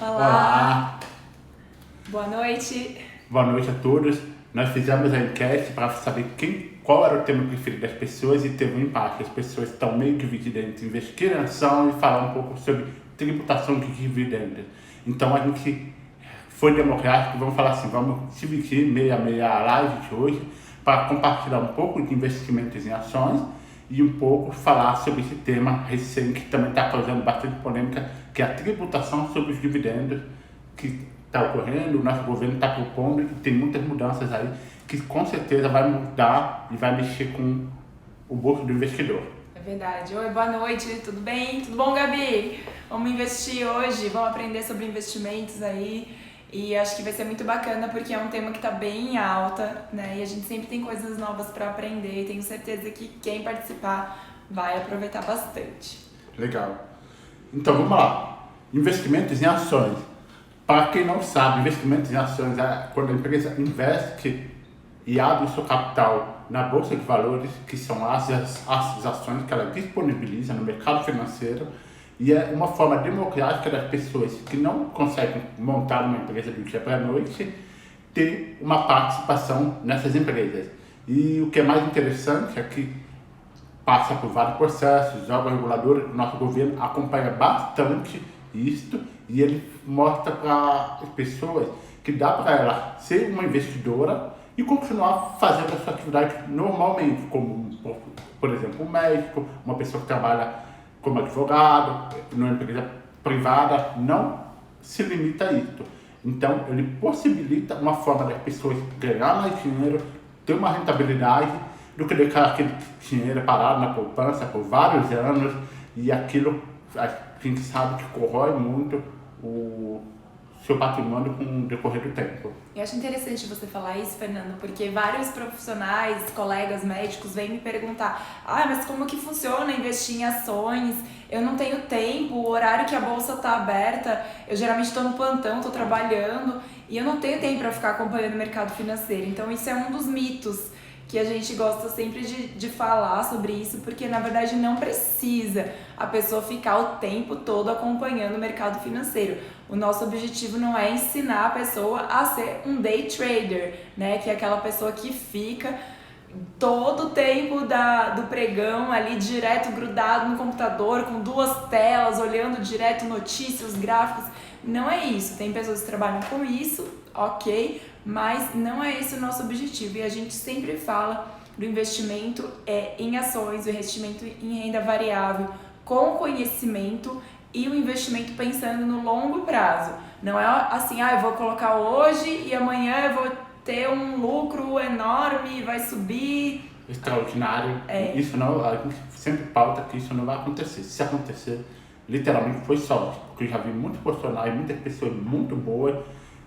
Olá, Olá, boa noite. boa noite a todos. Nós fizemos a enquete para saber qual era o tema preferido das pessoas e teve um impacto. As pessoas estão meio divididas entre investir em ação e falar um pouco sobre tributação de dividendos. Então a gente foi democrático, vamos falar assim, vamos dividir meia a meia a live de hoje para compartilhar um pouco de investimentos em ações e um pouco falar sobre esse tema recente que também está causando bastante polêmica, que é a tributação sobre os dividendos que está ocorrendo, o nosso governo está propondo e tem muitas mudanças aí que com certeza vai mudar e vai mexer com o bolso do investidor. É verdade. Oi, boa noite, tudo bem? Tudo bom, Gabi? Vamos investir hoje, vamos aprender sobre investimentos aí. E acho que vai ser muito bacana porque é um tema que está bem em alta, né? E a gente sempre tem coisas novas para aprender e tenho certeza que quem participar vai aproveitar bastante. Legal. Então vamos lá. Investimentos em ações. Para quem não sabe, investimentos em ações é quando a empresa investe e abre o seu capital na bolsa de valores, que são as ações que ela disponibiliza no mercado financeiro, e é uma forma democrática das pessoas que não conseguem montar uma empresa do dia para a noite ter uma participação nessas empresas. E o que é mais interessante é que passa por vários processos, os órgãos reguladores do nosso governo acompanha bastante isto e ele mostra para as pessoas que dá para ela ser uma investidora e continuar fazendo a sua atividade normalmente, como, por exemplo, um médico, uma pessoa que trabalha como advogado, numa empresa privada, não se limita a isso. Então, ele possibilita uma forma das pessoas ganhar mais dinheiro, ter uma rentabilidade, do que deixar aquele dinheiro parado na poupança por vários anos e aquilo a gente sabe que corrói muito o seu patrimônio com o decorrer do tempo. Eu acho interessante você falar isso, Fernando, porque vários profissionais, colegas médicos vêm me perguntar: mas como que funciona investir em ações? Eu não tenho tempo, o horário que a bolsa está aberta, eu geralmente estou no plantão, estou trabalhando e eu não tenho tempo para ficar acompanhando o mercado financeiro. Então isso é um dos mitos que a gente gosta sempre de falar sobre isso, porque na verdade não precisa a pessoa ficar o tempo todo acompanhando o mercado financeiro. O nosso objetivo não é ensinar a pessoa a ser um day trader, né? Que é aquela pessoa que fica todo o tempo do pregão ali direto grudado no computador, com duas telas, olhando direto notícias, gráficos. Não é isso. Tem pessoas que trabalham com isso, ok, mas não é esse o nosso objetivo. E a gente sempre fala do investimento em ações, o investimento em renda variável, com conhecimento e o investimento pensando no longo prazo. Não é assim, eu vou colocar hoje e amanhã eu vou ter um lucro enorme, vai subir. Extraordinário. Isso não, a gente sempre pauta que isso não vai acontecer. Se acontecer, literalmente foi sorte, porque eu já vi muitos profissionais, muitas pessoas muito boas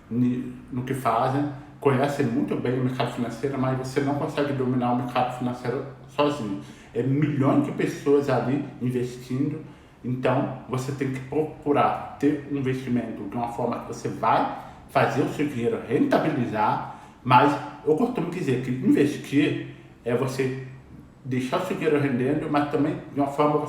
no que fazem, conhecem muito bem o mercado financeiro, mas você não consegue dominar o mercado financeiro sozinho. É milhões de pessoas ali investindo, então você tem que procurar ter um investimento de uma forma que você vai fazer o seu dinheiro rentabilizar, mas eu costumo dizer que investir é você deixar o seu dinheiro rendendo, mas também de uma forma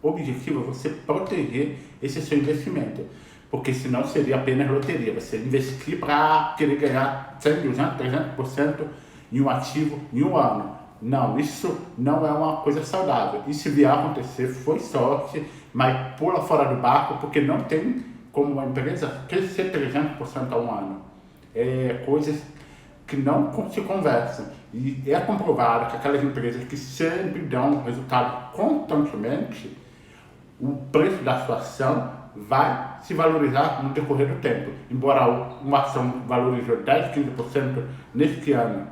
objetiva você proteger esse seu investimento. Porque senão seria apenas loteria, você investir para querer ganhar 100, 200, 300% em um ativo em um ano. Não, isso não é uma coisa saudável. E se vier a acontecer, foi sorte, mas pula fora do barco, porque não tem como uma empresa crescer 300% a um ano. É coisas que não se conversam. E é comprovado que aquelas empresas que sempre dão resultado constantemente, o preço da sua ação vai se valorizar no decorrer do tempo. Embora uma ação valorizou 10, 15% neste ano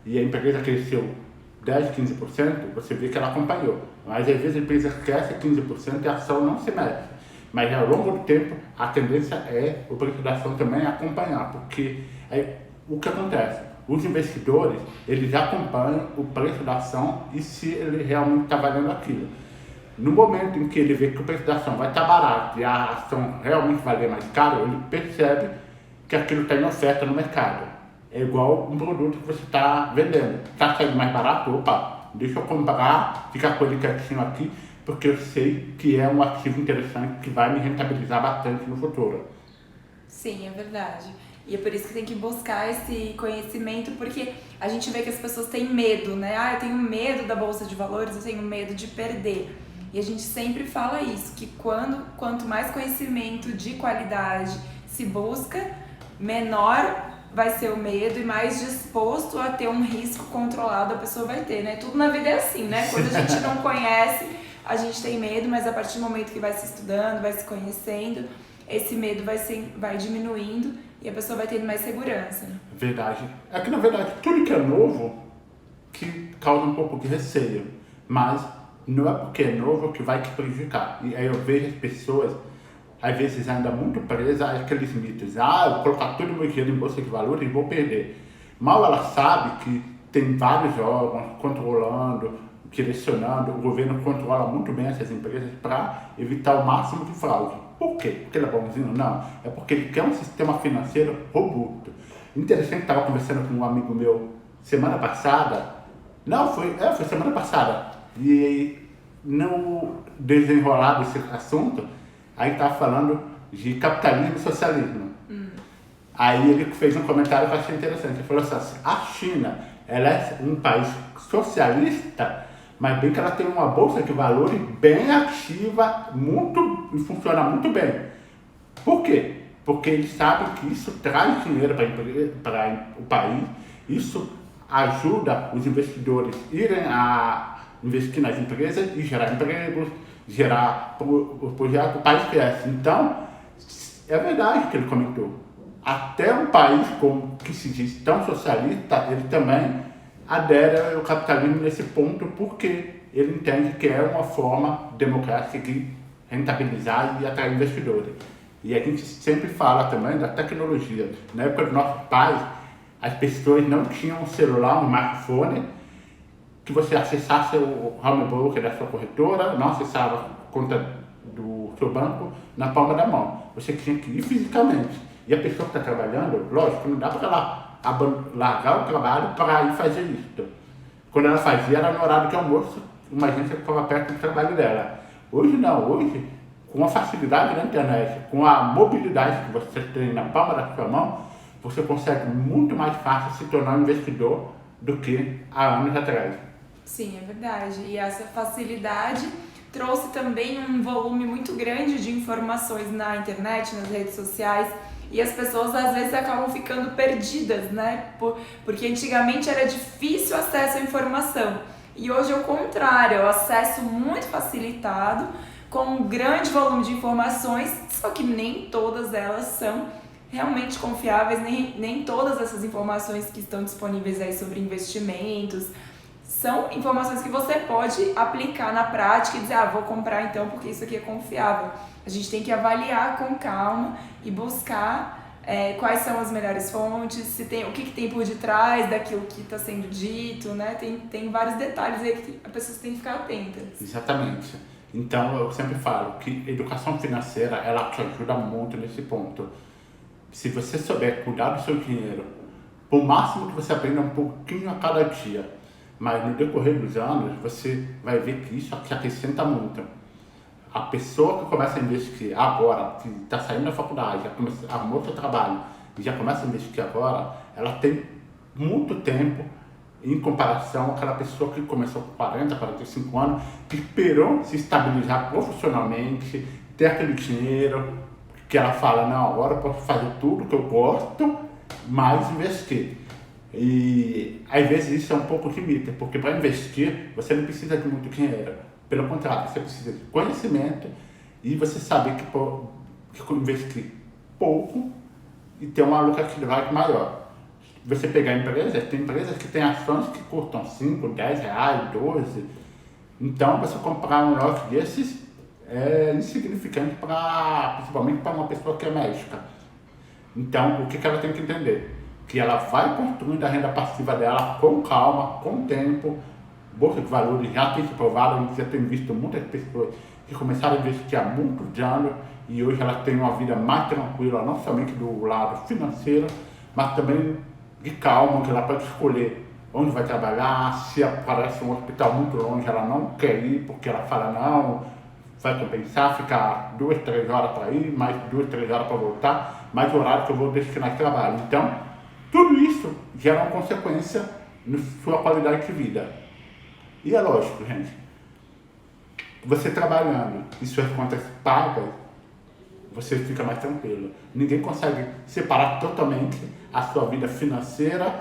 e a empresa cresceu 10, 15%, você vê que ela acompanhou. Mas às vezes a empresa cresce 15% e a ação não se mexe. Mas ao longo do tempo, a tendência é o preço da ação também acompanhar, porque o que acontece? Os investidores, eles acompanham o preço da ação e se ele realmente está valendo aquilo. No momento em que ele vê que o preço da ação vai estar barato e a ação realmente valer mais caro, ele percebe que aquilo está em oferta no mercado. É igual um produto que você está vendendo. Está saindo mais barato? Opa, deixa eu comprar, ficar com ele quietinho aqui, porque eu sei que é um ativo interessante que vai me rentabilizar bastante no futuro. Sim, é verdade. E é por isso que tem que buscar esse conhecimento, porque a gente vê que as pessoas têm medo, né? Ah, eu tenho medo da bolsa de valores, eu tenho medo de perder. E a gente sempre fala isso, que quanto mais conhecimento de qualidade se busca, menor vai ser o medo e mais disposto a ter um risco controlado a pessoa vai ter, né? Tudo na vida é assim, né? Quando a gente não conhece, a gente tem medo, mas a partir do momento que vai se estudando, vai se conhecendo, esse medo vai diminuindo e a pessoa vai tendo mais segurança. Verdade. É que, na verdade, tudo que é novo que causa um pouco de receio, mas não é porque é novo que vai te prejudicar. E aí eu vejo as pessoas, às vezes, ainda muito presas àqueles mitos. Ah, eu vou colocar todo o meu dinheiro em bolsa de valores e vou perder. Mal ela sabe que tem vários órgãos controlando, direcionando, o governo controla muito bem essas empresas para evitar o máximo de fraude. Por quê? Porque ele é bonzinho? Não. É porque ele quer um sistema financeiro robusto. Interessante, estava conversando com um amigo meu semana passada. Não, foi semana passada. E no desenrolar desse assunto, aí estava falando de capitalismo e socialismo. Aí ele fez um comentário que eu achei interessante. Ele falou assim, a China, ela é um país socialista, mas bem que ela tem uma bolsa de valores bem ativa, funciona muito bem. Por quê? Porque eles sabem que isso traz dinheiro para o país, isso ajuda os investidores a irem a investir nas empresas e gerar empregos, gerar projetos, o país cresce. Então, é verdade o que ele comentou. Até um país que se diz tão socialista, ele também adere ao capitalismo nesse ponto, porque ele entende que é uma forma democrática de rentabilizar e atrair investidores. E a gente sempre fala também da tecnologia. Na época dos nossos pais, as pessoas não tinham um celular, um smartphone, que você acessasse o home broker da sua corretora, não acessava a conta do seu banco na palma da mão. Você tinha que ir fisicamente. E a pessoa que está trabalhando, lógico, não dá para ela largar o trabalho para ir fazer isso. Quando ela fazia, era no horário de almoço, uma agência que ficava perto do trabalho dela. Hoje não, hoje, com a facilidade da internet, com a mobilidade que você tem na palma da sua mão, você consegue muito mais fácil se tornar um investidor do que há anos atrás. Sim, é verdade. E essa facilidade trouxe também um volume muito grande de informações na internet, nas redes sociais, e as pessoas às vezes acabam ficando perdidas, né? Porque antigamente era difícil o acesso à informação. E hoje é o contrário, é o acesso muito facilitado, com um grande volume de informações, só que nem todas elas são realmente confiáveis, nem todas essas informações que estão disponíveis aí sobre investimentos são informações que você pode aplicar na prática e dizer, vou comprar então porque isso aqui é confiável. A gente tem que avaliar com calma e buscar quais são as melhores fontes, o que tem por detrás daquilo que está sendo dito, né? Tem vários detalhes aí que a pessoa tem que ficar atenta. Exatamente. Então, eu sempre falo que educação financeira, ela te ajuda muito nesse ponto. Se você souber cuidar do seu dinheiro, por máximo que você aprenda um pouquinho a cada dia, mas no decorrer dos anos, você vai ver que isso te acrescenta muito. A pessoa que começa a investir agora, que está saindo da faculdade, arrumou seu trabalho e já começa a investir agora, ela tem muito tempo em comparação àquela pessoa que começou com 40, 45 anos, que esperou se estabilizar profissionalmente, ter aquele dinheiro, que ela fala, não, agora eu posso fazer tudo que eu gosto, mas investir. E às vezes isso é um pouco de mito, porque para investir você não precisa de muito dinheiro. Pelo contrário, você precisa de conhecimento e você saber que investir pouco e ter uma lucratividade maior. Você pegar empresas, tem empresas que têm ações que custam 5, 10 reais, 12. Então, você comprar um lote desses é insignificante, principalmente para uma pessoa que é médica. Então, o que ela tem que entender? Que ela vai construindo a renda passiva dela com calma, com tempo. Bolsa de valores já tem se provado, a gente já tem visto muitas pessoas que começaram a investir há muitos anos e hoje elas têm uma vida mais tranquila, não somente do lado financeiro, mas também de calma, onde ela pode escolher onde vai trabalhar, se aparece um hospital muito longe, ela não quer ir porque ela fala, não, vai compensar ficar 2, 3 horas para ir, mais 2, 3 horas para voltar, mais o horário que eu vou destinar de trabalho. Então, tudo isso gera uma consequência na sua qualidade de vida. E é lógico, gente, você trabalhando e suas contas pagas, você fica mais tranquilo. Ninguém consegue separar totalmente a sua vida financeira,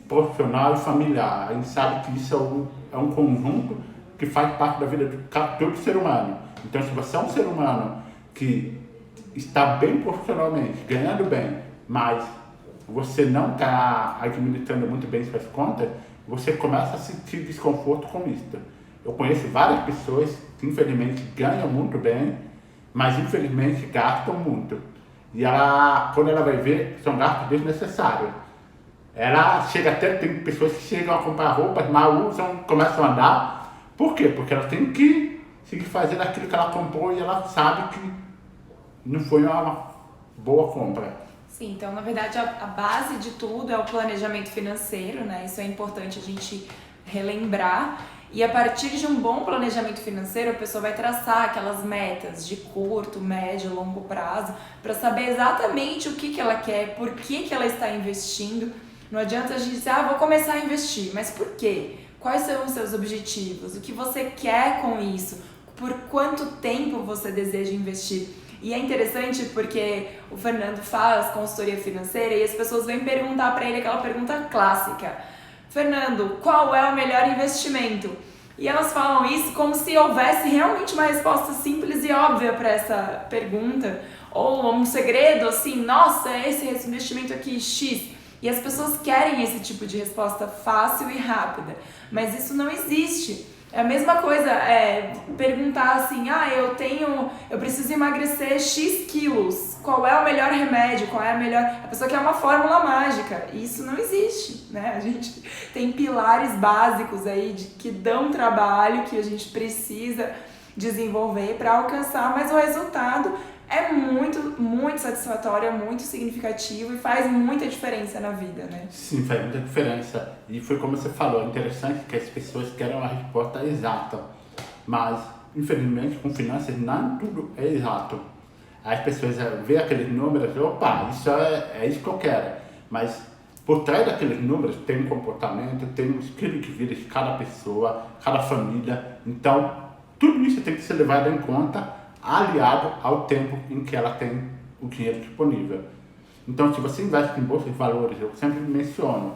profissional e familiar. A gente sabe que isso é um conjunto que faz parte da vida de todo ser humano. Então, se você é um ser humano que está bem profissionalmente, ganhando bem, mas você não está administrando muito bem suas contas, você começa a sentir desconforto com isso. Eu conheço várias pessoas que infelizmente ganham muito bem, mas infelizmente gastam muito. E quando ela vai ver, são gastos desnecessários. Ela chega até, tem pessoas que chegam a comprar roupas, mal usam, começam a andar. Por quê? Porque ela tem que seguir fazendo aquilo que ela comprou e ela sabe que não foi uma boa compra. Sim, então na verdade a base de tudo é o planejamento financeiro, né? Isso é importante a gente relembrar. E a partir de um bom planejamento financeiro, a pessoa vai traçar aquelas metas de curto, médio, longo prazo, para saber exatamente o que ela quer, por que ela está investindo. Não adianta a gente dizer, vou começar a investir, mas por quê? Quais são os seus objetivos? O que você quer com isso? Por quanto tempo você deseja investir? E é interessante porque o Fernando faz consultoria financeira e as pessoas vêm perguntar para ele aquela pergunta clássica: Fernando, qual é o melhor investimento? E elas falam isso como se houvesse realmente uma resposta simples e óbvia para essa pergunta, ou um segredo assim, nossa, esse investimento aqui X. E as pessoas querem esse tipo de resposta fácil e rápida, mas isso não existe. É a mesma coisa, perguntar assim, eu preciso emagrecer X quilos, qual é o melhor remédio, a pessoa quer uma fórmula mágica, e isso não existe, né? A gente tem pilares básicos aí que dão trabalho, que a gente precisa desenvolver para alcançar, mas o resultado é muito, muito satisfatório, é muito significativo e faz muita diferença na vida, né? Sim, faz muita diferença. E foi como você falou, é interessante que as pessoas querem uma resposta exata. Mas, infelizmente, com finanças, não tudo é exato. As pessoas veem aqueles números e opa, isso é isso que eu quero. Mas, por trás daqueles números, tem um comportamento, tem um estilo de vida de cada pessoa, cada família. Então, tudo isso tem que ser levado em conta, aliado ao tempo em que ela tem o dinheiro disponível. Então, se você investe em bolsa de valores, eu sempre menciono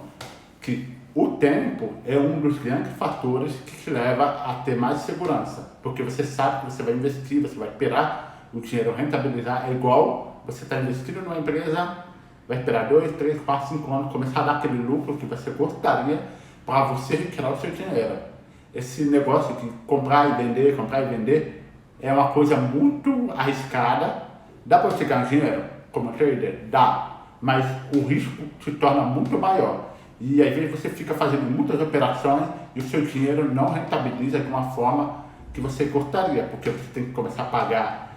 que o tempo é um dos grandes fatores que te leva a ter mais segurança, porque você sabe que você vai investir, você vai esperar o dinheiro rentabilizar, é igual você está investindo numa empresa, vai esperar 2, 3, 4, 5 anos, começar a dar aquele lucro que você gostaria para você retirar o seu dinheiro. Esse negócio de comprar e vender, é uma coisa muito arriscada. Dá para você ganhar dinheiro como trader? Dá, mas o risco se torna muito maior. E às vezes você fica fazendo muitas operações e o seu dinheiro não rentabiliza de uma forma que você gostaria, porque você tem que começar a pagar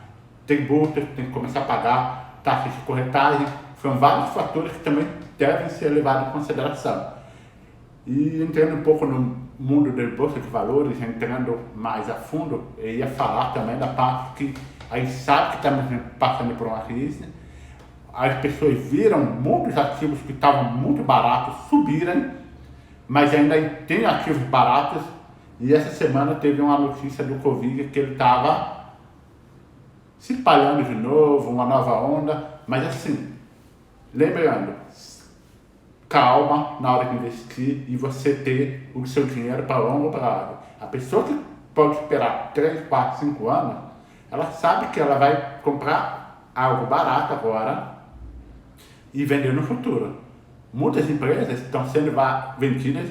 tributos, tem que começar a pagar taxas de corretagem. São vários fatores que também devem ser levados em consideração. E entrando um pouco no mundo da bolsa de valores, entrando mais a fundo, eu ia falar também da parte que a gente sabe que estamos passando por uma crise. As pessoas viram muitos ativos que estavam muito baratos subirem, mas ainda tem ativos baratos. E essa semana teve uma notícia do Covid que ele estava se espalhando de novo, uma nova onda. Mas assim, lembrando, calma na hora de investir e você ter o seu dinheiro para longo prazo. A pessoa que pode esperar 3, 4, 5 anos, ela sabe que ela vai comprar algo barato agora e vender no futuro. Muitas empresas estão sendo vendidas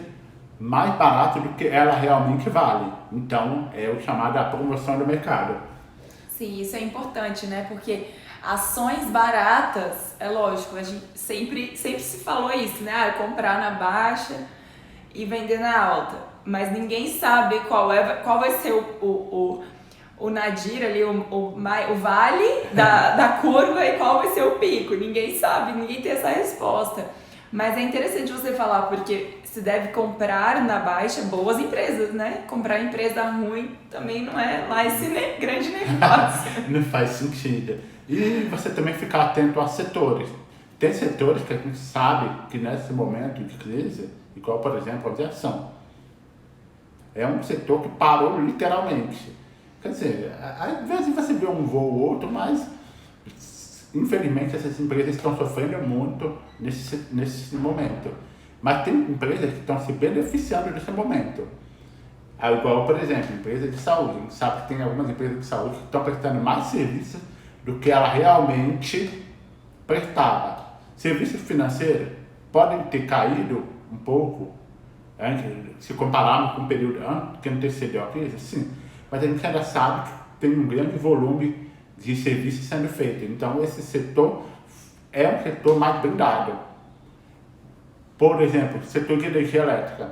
mais barato do que ela realmente vale. Então, é o chamado a promoção do mercado. Sim, isso é importante, né? Porque ações baratas, é lógico, a gente sempre se falou isso, né? Comprar na baixa e vender na alta. Mas ninguém sabe qual vai ser o nadir ali, o vale da curva e qual vai ser o pico. Ninguém sabe, ninguém tem essa resposta. Mas é interessante você falar, porque se deve comprar na baixa boas empresas, né? Comprar empresa ruim também não é lá esse grande negócio. Não faz sentido. E você também ficar atento a setores. Tem setores que a gente sabe que nesse momento de crise, igual por exemplo a aviação, é um setor que parou literalmente. Quer dizer, às vezes você vê um voo ou outro, mas infelizmente essas empresas estão sofrendo muito nesse momento. Mas tem empresas que estão se beneficiando desse momento. Igual, por exemplo, empresa de saúde. A gente sabe que tem algumas empresas de saúde que estão prestando mais serviços do que ela realmente prestava. Serviços financeiros podem ter caído um pouco, se compararmos com o período que antecedeu a crise, sim. Mas a gente ainda sabe que tem um grande volume de serviços sendo feito. Então, esse setor é um setor mais blindado. Por exemplo, setor de energia elétrica.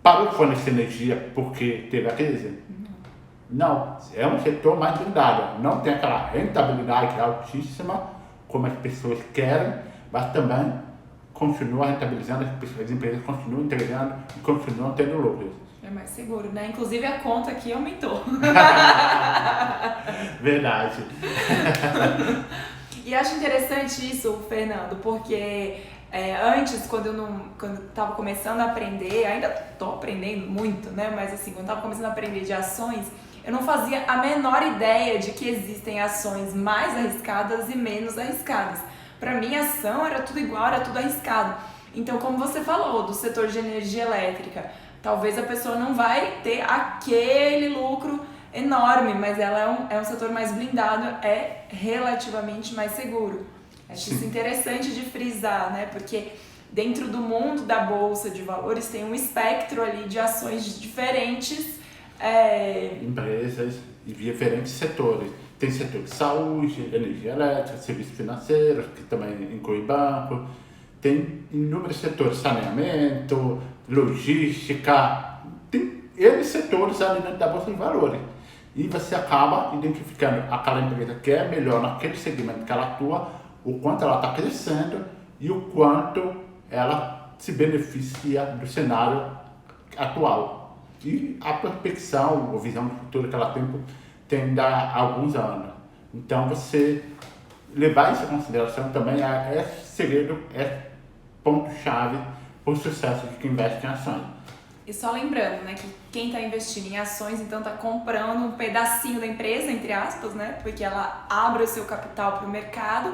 Parou de fornecer energia porque teve a crise? Não. É um setor mais blindado. Não tem aquela rentabilidade altíssima, como as pessoas querem, mas também continua rentabilizando, as empresas continuam entregando e continuam tendo lucros. É mais seguro, né? Inclusive a conta aqui aumentou. Verdade. E acho interessante isso, Fernando, porque antes, quando eu tava começando a aprender, ainda tô aprendendo muito, né? Mas assim, quando eu tava começando a aprender de ações, eu não fazia a menor ideia de que existem ações mais arriscadas e menos arriscadas. Para mim, ação era tudo igual, era tudo arriscado. Então, como você falou, do setor de energia elétrica, talvez a pessoa não vai ter aquele lucro enorme, mas ela é um setor mais blindado, é relativamente mais seguro. Acho isso interessante de frisar, né? Porque dentro do mundo da Bolsa de Valores tem um espectro ali de ações diferentes. Empresas e diferentes setores. Tem setor de saúde, energia elétrica, serviços financeiros, que também inclui banco. Tem inúmeros setores, saneamento, logística. Tem N setores ali dentro da Bolsa de Valores. E você acaba identificando aquela empresa que é melhor naquele segmento que ela atua, o quanto ela está crescendo e o quanto ela se beneficia do cenário atual. E a prospecção, a visão do futuro que ela tem há alguns anos. Então, você levar isso em consideração também é segredo, é ponto-chave para o sucesso de quem investe em ações. E só lembrando, né, que quem está investindo em ações, então está comprando um pedacinho da empresa, entre aspas, né, porque ela abre o seu capital para o mercado.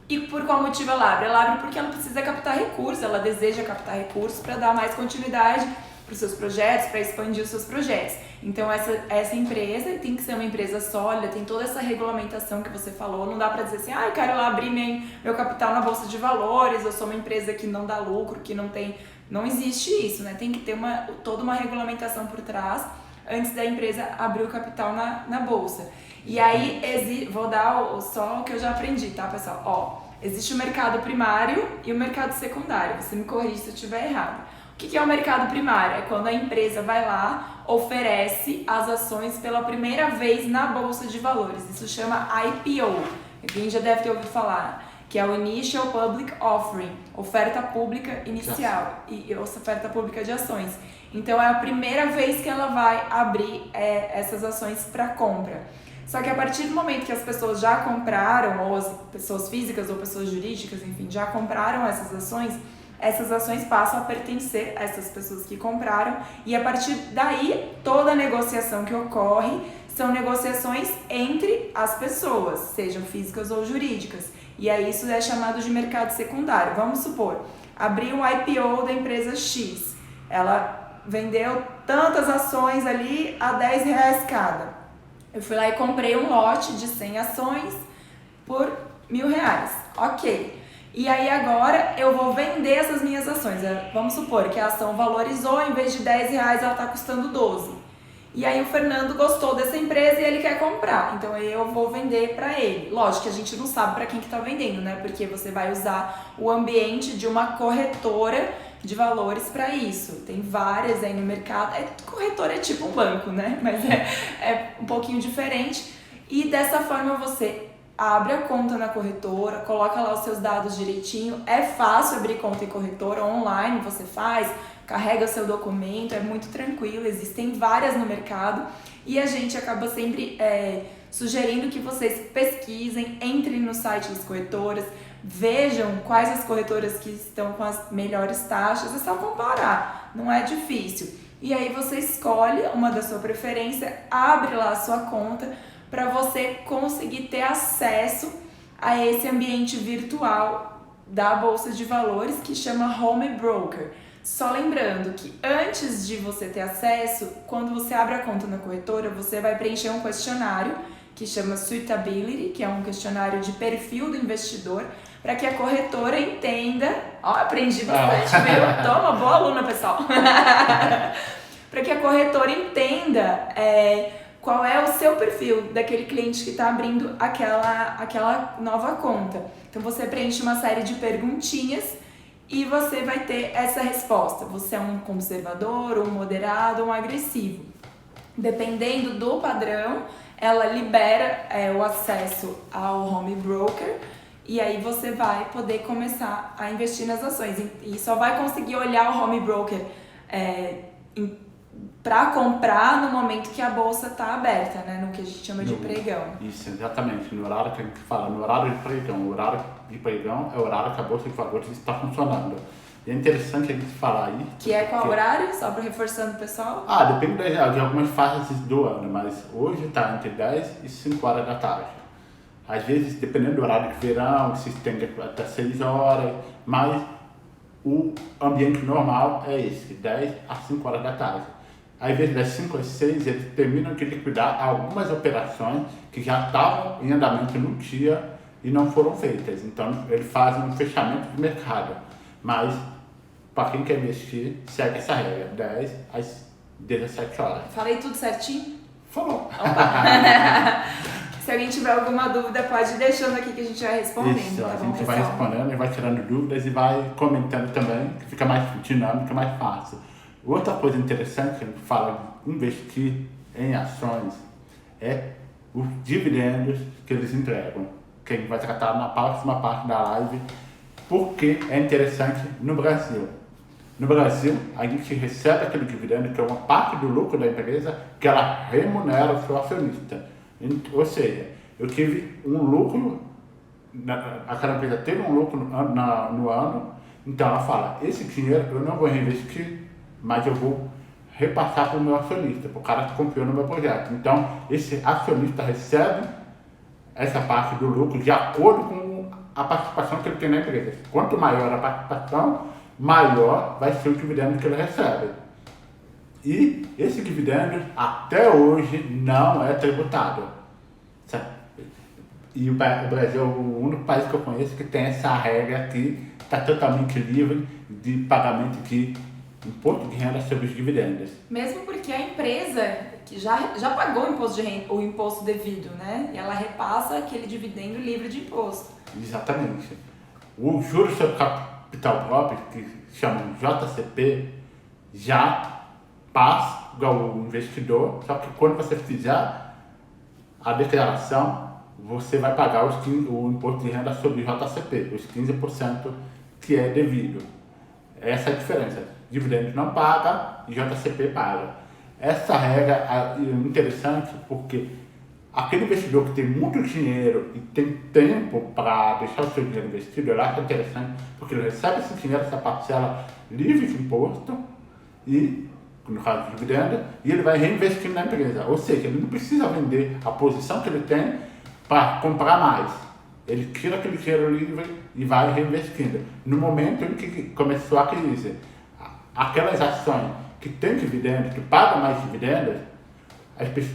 E por qual motivo ela abre? Ela abre porque ela precisa captar recursos, ela deseja captar recursos para dar mais continuidade para os seus projetos, para expandir os seus projetos. Então essa empresa tem que ser uma empresa sólida, tem toda essa regulamentação que você falou, não dá para dizer assim, eu quero lá abrir meu capital na Bolsa de Valores, eu sou uma empresa que não dá lucro, que não tem... Não existe isso, né? Tem que ter toda uma regulamentação por trás antes da empresa abrir o capital na Bolsa. E aí, vou dar só o que eu já aprendi, tá, pessoal? Existe o mercado primário e o mercado secundário. Você me corrige se eu estiver errado. O que é o mercado primário? É quando a empresa vai lá, oferece as ações pela primeira vez na Bolsa de Valores. Isso chama IPO. Quem já deve ter ouvido falar, que é o Initial Public Offering, oferta pública inicial e oferta pública de ações. Então é a primeira vez que ela vai abrir essas ações para compra. Só que a partir do momento que as pessoas já compraram, ou as pessoas físicas ou pessoas jurídicas, enfim, já compraram essas ações passam a pertencer a essas pessoas que compraram, e a partir daí toda a negociação que ocorre são negociações entre as pessoas, sejam físicas ou jurídicas. E aí isso é chamado de mercado secundário. Vamos supor, abrir um IPO da empresa X. Ela vendeu tantas ações ali a R$10 cada. Eu fui lá e comprei um lote de 100 ações por R$1.000. Ok. E aí agora eu vou vender essas minhas ações. Vamos supor que a ação valorizou, em vez de R$10 ela está custando 12. E aí o Fernando gostou dessa empresa e ele quer comprar, então eu vou vender para ele. Lógico que a gente não sabe para quem que tá vendendo, né? Porque você vai usar o ambiente de uma corretora de valores para isso. Tem várias aí no mercado. Corretora é tipo um banco, né? Mas é um pouquinho diferente. E dessa forma você abre a conta na corretora, coloca lá os seus dados direitinho. É fácil abrir conta em corretora, online você faz, carrega o seu documento, é muito tranquilo, existem várias no mercado e a gente acaba sempre sugerindo que vocês pesquisem, entrem no site das corretoras, vejam quais as corretoras que estão com as melhores taxas, é só comparar, não é difícil. E aí você escolhe uma da sua preferência, abre lá a sua conta para você conseguir ter acesso a esse ambiente virtual da Bolsa de Valores que chama Home Broker. Só lembrando que antes de você ter acesso, quando você abre a conta na corretora, você vai preencher um questionário que chama Suitability, que é um questionário de perfil do investidor, para que a corretora entenda... Ó, aprendi bastante, viu? Toma, boa aluna, pessoal! Para que a corretora entenda qual é o seu perfil daquele cliente que está abrindo aquela nova conta. Então você preenche uma série de perguntinhas e você vai ter essa resposta. Você é um conservador, um moderado, um agressivo. Dependendo do padrão, ela libera o acesso ao home broker e aí você vai poder começar a investir nas ações. E só vai conseguir olhar o home broker para comprar no momento que a bolsa está aberta, né? No que a gente chama de pregão. Isso, exatamente. No horário que a gente fala, no horário de pregão. O horário de pregão é o horário que a bolsa de valores está funcionando. E é interessante a gente falar aí... Que é qual horário? Só para reforçando o pessoal? Depende de algumas fases do ano, mas hoje está entre 10 e 5 horas da tarde. Às vezes, dependendo do horário de verão, se estende até 6 horas, mas o ambiente normal é esse, 10 a 5 horas da tarde. Às vezes, das 5 às 6, eles terminam de liquidar algumas operações que já estavam em andamento no dia e não foram feitas. Então, eles fazem um fechamento de mercado. Mas, para quem quer investir, segue essa regra, 10 às 17 horas. Falei tudo certinho? Falou! Se alguém tiver alguma dúvida, pode ir deixando aqui que a gente vai respondendo. Isso, tá a bom, gente vai pessoal? respondendo e vai tirando dúvidas e vai comentando também, que fica mais dinâmico, mais fácil. Outra coisa interessante que a gente fala de investir em ações é os dividendos que eles entregam, que a gente vai tratar na próxima parte da live, porque é interessante no Brasil. No Brasil, a gente recebe aquele dividendo, que é uma parte do lucro da empresa, que ela remunera o seu acionista. Ou seja, eu tive um lucro, aquela empresa teve um lucro no ano, então ela fala, esse dinheiro eu não vou reinvestir, mas eu vou repassar para o meu acionista, para o cara que confiou no meu projeto. Então, esse acionista recebe essa parte do lucro de acordo com a participação que ele tem na empresa. Quanto maior a participação, maior vai ser o dividendo que ele recebe. E esse dividendo, até hoje, não é tributado. E o Brasil é o único país que eu conheço que tem essa regra que está totalmente livre de pagamento de imposto de renda sobre os dividendos. Mesmo porque a empresa que já pagou o imposto de renda, o imposto devido, né? E ela repassa aquele dividendo livre de imposto. Exatamente. O juros sobre capital próprio, que chamam JCP, já passa ao investidor, só que quando você fizer a declaração, você vai pagar o imposto de renda sobre o JCP, os 15% que é devido. Essa é a diferença. Dividendos não paga e JCP paga. Essa regra é interessante porque aquele investidor que tem muito dinheiro e tem tempo para deixar o seu dinheiro investido, eu acho interessante porque ele recebe esse dinheiro, essa parcela livre de imposto e, no caso do dividendo, e ele vai reinvestindo na empresa. Ou seja, ele não precisa vender a posição que ele tem para comprar mais. Ele tira aquele dinheiro livre e vai reinvestindo. No momento em que começou a crise, aquelas ações que têm dividendos, que pagam mais dividendos,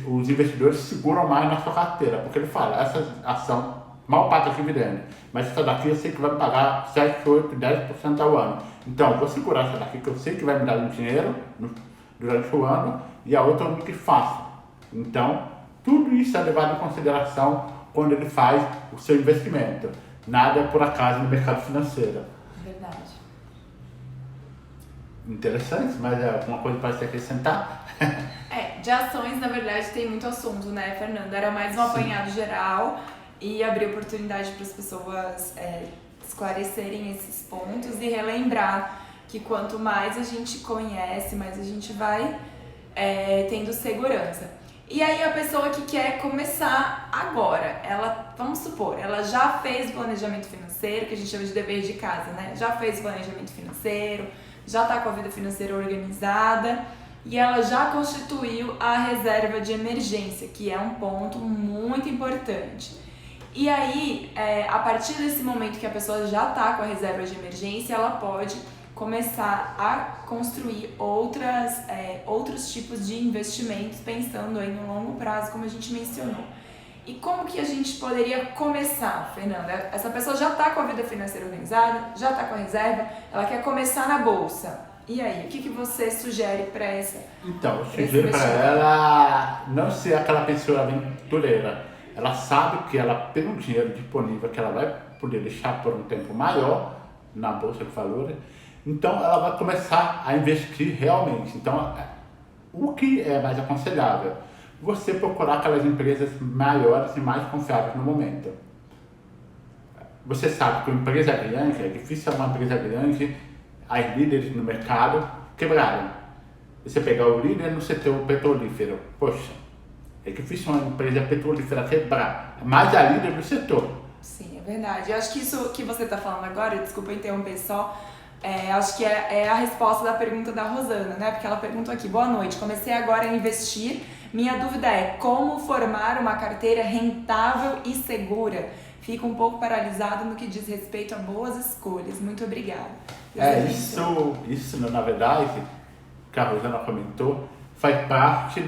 os investidores seguram mais na sua carteira, porque ele fala, essa ação mal paga dividendo, mas essa daqui eu sei que vai me pagar 7, 8, 10% ao ano. Então, eu vou segurar essa daqui que eu sei que vai me dar um dinheiro durante o ano e a outra eu nunca faço. Então, tudo isso é levado em consideração quando ele faz o seu investimento. Nada é por acaso no mercado financeiro. Verdade. Interessante, mas é alguma coisa para se acrescentar? De ações, na verdade, tem muito assunto, né, Fernanda? Era mais um apanhado geral. e abrir oportunidade para as pessoas esclarecerem esses pontos e relembrar que quanto mais a gente conhece, mais a gente vai tendo segurança. E aí a pessoa que quer começar agora, vamos supor, ela já fez planejamento financeiro, que a gente chama de dever de casa, né? Já fez planejamento financeiro, já está com a vida financeira organizada e ela já constituiu a reserva de emergência, que é um ponto muito importante. E aí, a partir desse momento que a pessoa já está com a reserva de emergência, ela pode começar a construir outros tipos de investimentos, pensando aí no longo prazo, como a gente mencionou. E como que a gente poderia começar, Fernanda? Essa pessoa já está com a vida financeira organizada, já está com a reserva, ela quer começar na bolsa. E aí, o que você sugere para essa? Então, eu sugiro para ela não ser aquela pessoa aventureira. Ela sabe que ela tem um dinheiro disponível que ela vai poder deixar por um tempo maior na bolsa de valores. Então, ela vai começar a investir realmente. Então, o que é mais aconselhável? Você procurar aquelas empresas maiores e mais confiáveis no momento. Você sabe que uma empresa grande, é difícil uma empresa grande, as líderes no mercado quebraram. Você pegar o líder no setor petrolífero, poxa, é difícil uma empresa petrolífera quebrar, mas a líder do setor. Sim, é verdade. Eu acho que isso que você está falando agora, desculpa interromper só, acho que é a resposta da pergunta da Rosana, né? Porque ela perguntou aqui, boa noite, comecei agora a investir, minha dúvida é como formar uma carteira rentável e segura? Fico um pouco paralisado no que diz respeito a boas escolhas. Muito obrigada. Isso na verdade, que a Rosana comentou, faz parte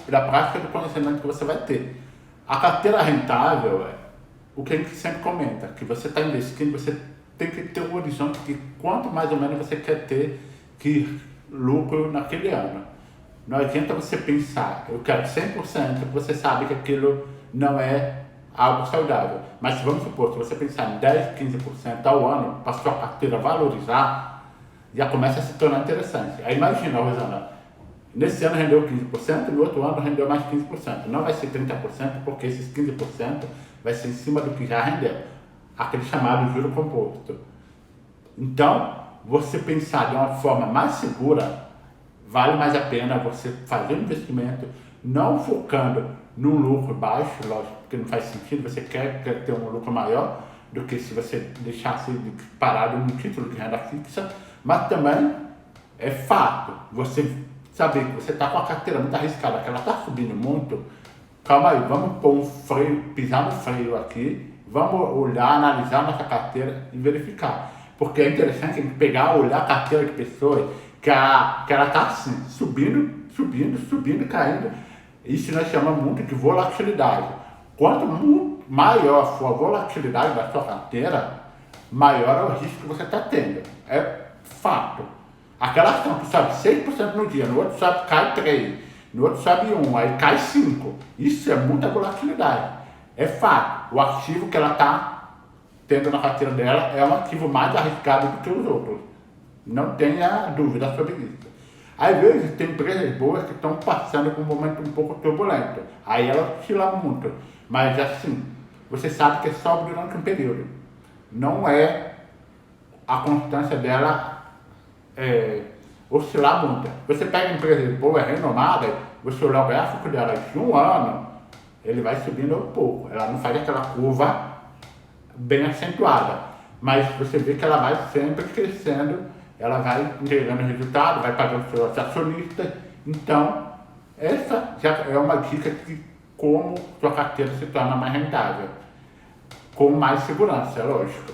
da prática do conhecimento que você vai ter. A carteira rentável, o que a gente sempre comenta, que você está investindo, você tem que ter um horizonte de quanto mais ou menos você quer ter de lucro naquele ano. Não adianta você pensar, eu quero 100%, você sabe que aquilo não é algo saudável. Mas vamos supor, se você pensar em 10, 15% ao ano, para a sua carteira valorizar, já começa a se tornar interessante. Aí imagina, Rosana, nesse ano rendeu 15%, no outro ano rendeu mais 15%. Não vai ser 30%, porque esses 15% vai ser em cima do que já rendeu. Aquele chamado juro composto. Então, você pensar de uma forma mais segura, vale mais a pena você fazer um investimento, não focando num lucro baixo, lógico, porque não faz sentido, você quer ter um lucro maior do que se você deixasse parado num título de renda fixa, mas também é fato, você saber que você está com a carteira muito arriscada, que ela está subindo muito, calma aí, vamos pôr um freio, pisar no freio aqui, vamos olhar, analisar nossa carteira e verificar. Porque é interessante a gente pegar, olhar a carteira de pessoas que ela está assim, subindo, caindo. Isso nós chamamos muito de volatilidade. Quanto maior for a volatilidade da sua carteira, maior é o risco que você está tendo. É fato. Aquela ação que sobe 6% no dia, no outro sobe, cai 3%, no outro sobe 1%, aí cai 5%. Isso é muita volatilidade. É fato. O ativo que ela está tendo na carteira dela é um ativo mais arriscado do que os outros. Não tenha dúvida sobre isso. Às vezes tem empresas boas que estão passando por um momento um pouco turbulento. Aí ela oscila muito. Mas assim, você sabe que é só durante um período. Não é a constância dela oscilar muito. Você pega empresas boas, renomadas, você olhar o gráfico dela de um ano, ele vai subindo um pouco. Ela não faz aquela curva bem acentuada. Mas você vê que ela vai sempre crescendo, ela vai entregando resultado, vai pagando seus acionistas. Então, essa já é uma dica de como sua carteira se torna mais rentável. Com mais segurança, é lógico.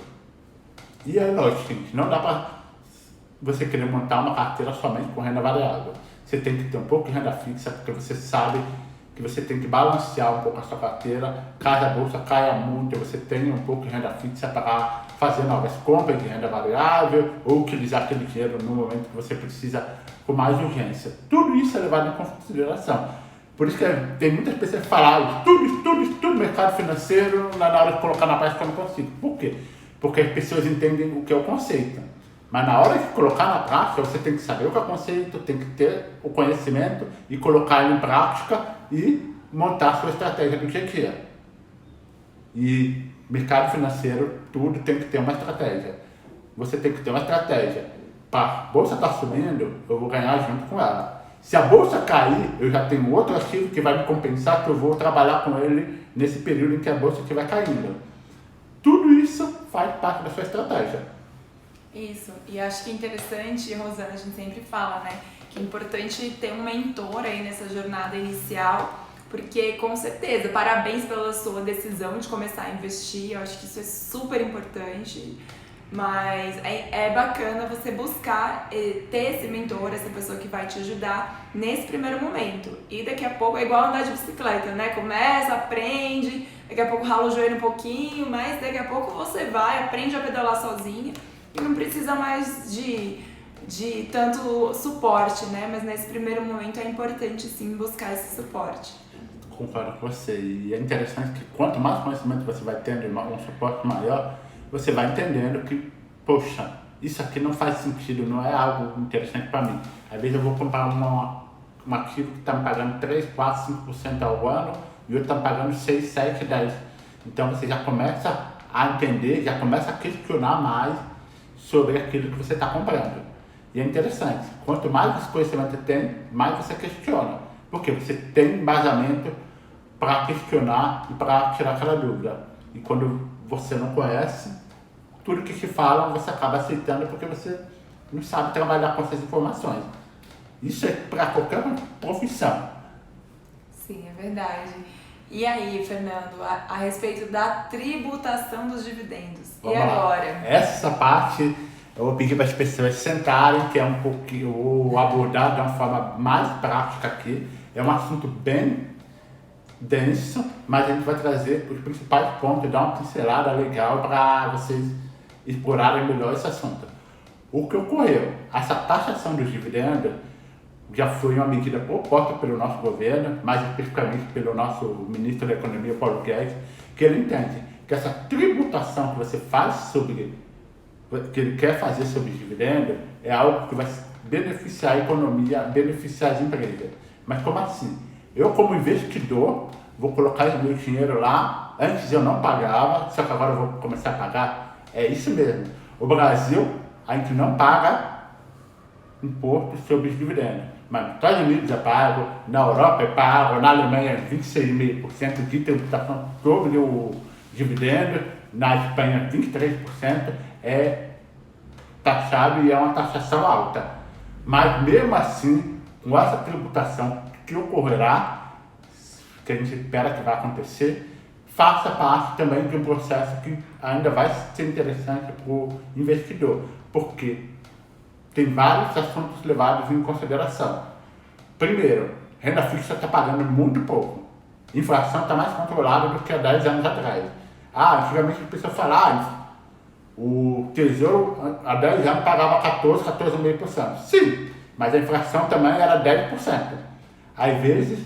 E é lógico, gente, não dá para você querer montar uma carteira somente com renda variável. Você tem que ter um pouco de renda fixa, porque você sabe que você tem que balancear um pouco a sua carteira. Caso a bolsa caia muito, você tem um pouco de renda fixa para fazer novas compras de renda variável ou utilizar aquele dinheiro no momento que você precisa com mais urgência. Tudo isso é levado em consideração. Por isso que tem muitas pessoas que falam, estudo mercado financeiro, na hora de colocar na prática eu não consigo. Por quê? Porque as pessoas entendem o que é o conceito. Mas na hora de colocar na prática, você tem que saber o que é o conceito, tem que ter o conhecimento e colocar ele em prática e montar a sua estratégia do dia a dia. E mercado financeiro, tudo tem que ter uma estratégia. Você tem que ter uma estratégia. A bolsa está subindo, eu vou ganhar junto com ela. Se a bolsa cair, eu já tenho outro ativo que vai me compensar, que eu vou trabalhar com ele nesse período em que a bolsa estiver caindo. Tudo isso faz parte da sua estratégia. Isso, e acho que é interessante, Rosana, a gente sempre fala, né, que é importante ter um mentor aí nessa jornada inicial, porque com certeza, parabéns pela sua decisão de começar a investir, eu acho que isso é super importante, mas é bacana você buscar ter esse mentor, essa pessoa que vai te ajudar nesse primeiro momento. E daqui a pouco é igual andar de bicicleta, né? Começa, aprende, daqui a pouco rala o joelho um pouquinho, mas daqui a pouco você vai, aprende a pedalar sozinha e não precisa mais de tanto suporte, né? Mas nesse primeiro momento é importante sim buscar esse suporte. Concordo com você. E é interessante que quanto mais conhecimento você vai tendo, um suporte maior, você vai entendendo que, poxa, isso aqui não faz sentido, não é algo interessante para mim. Às vezes eu vou comprar um ativo que está me pagando 3, 4, 5% ao ano e outro está me pagando 6, 7, 10%. Então você já começa a entender, já começa a questionar mais sobre aquilo que você está comprando. E é interessante, quanto mais conhecimento você tem, mais você questiona. Porque você tem embasamento para questionar e para tirar aquela dúvida. E quando você não conhece, tudo que te falam você acaba aceitando porque você não sabe trabalhar com essas informações. Isso é para qualquer profissão. Sim, é verdade. E aí, Fernando, a respeito da tributação dos dividendos. Vamos e agora? Essa parte eu vou pedir para as pessoas sentarem, que é um pouquinho, eu vou abordar de uma forma mais prática aqui. É um assunto bem denso, mas a gente vai trazer os principais pontos, dar uma pincelada legal para vocês explorarem melhor esse assunto. O que ocorreu? Essa taxação dos dividendos já foi uma medida proposta pelo nosso governo, mais especificamente pelo nosso ministro da Economia, Paulo Guedes, que ele entende que essa tributação que você faz sobre, que ele quer fazer sobre os dividendos, é algo que vai beneficiar a economia, beneficiar as empresas. Mas como assim? Eu, como investidor, vou colocar o meu dinheiro lá, antes eu não pagava, só que agora eu vou começar a pagar. É isso mesmo. O Brasil, a gente não paga imposto sobre os dividendos. Mas nos Estados Unidos é pago, na Europa é pago, na Alemanha é 26,5% de tributação sobre o dividendo, na Espanha 23% é taxado e é uma taxação alta. Mas mesmo assim, com essa tributação que ocorrerá, que a gente espera que vai acontecer, faça parte também de um processo que ainda vai ser interessante para o investidor, porque tem vários assuntos levados em consideração. Primeiro, renda fixa está pagando muito pouco. Inflação está mais controlada do que há 10 anos atrás. Antigamente a pessoa fala, o Tesouro há 10 anos pagava 14,5%. Sim, mas a inflação também era 10%. Às vezes,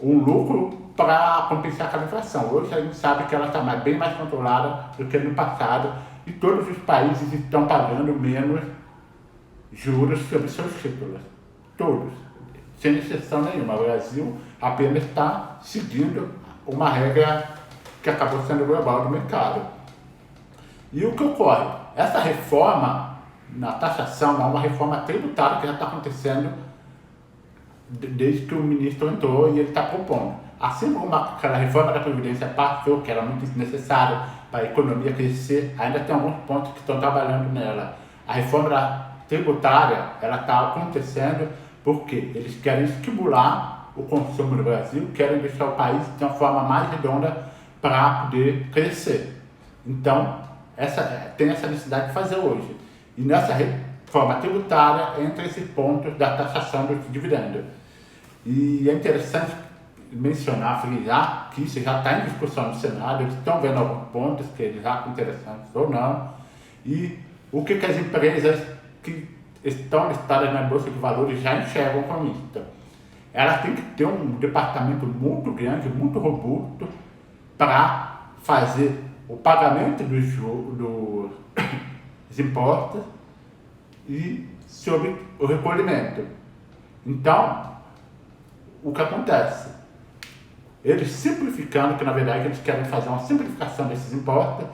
um lucro para compensar aquela inflação. Hoje a gente sabe que ela está bem mais controlada do que no passado e todos os países estão pagando menos juros sobre seus títulos. Todos, sem exceção nenhuma. O Brasil apenas está seguindo uma regra que acabou sendo global do mercado. E o que ocorre? Essa reforma na taxação é uma reforma tributária que já está acontecendo desde que o ministro entrou e ele está propondo. Assim como aquela reforma da Previdência passou, que era muito necessária para a economia crescer, ainda tem alguns pontos que estão trabalhando nela. A reforma tributária, ela está acontecendo porque eles querem estimular o consumo no Brasil, querem deixar o país de uma forma mais redonda para poder crescer. Então, tem essa necessidade de fazer hoje. E nessa reforma tributária entra esse ponto da taxação dos dividendos. E é interessante mencionar, frisar, que isso já está em discussão no Senado, eles estão vendo alguns pontos que eles acham interessantes ou não, e o que as empresas que estão listadas na Bolsa de Valores já enxergam com isso. Elas têm que ter um departamento muito grande, muito robusto, para fazer o pagamento dos impostos e sobre o recolhimento. Então, o que acontece? eles simplificando, que na verdade eles querem fazer uma simplificação desses impostos,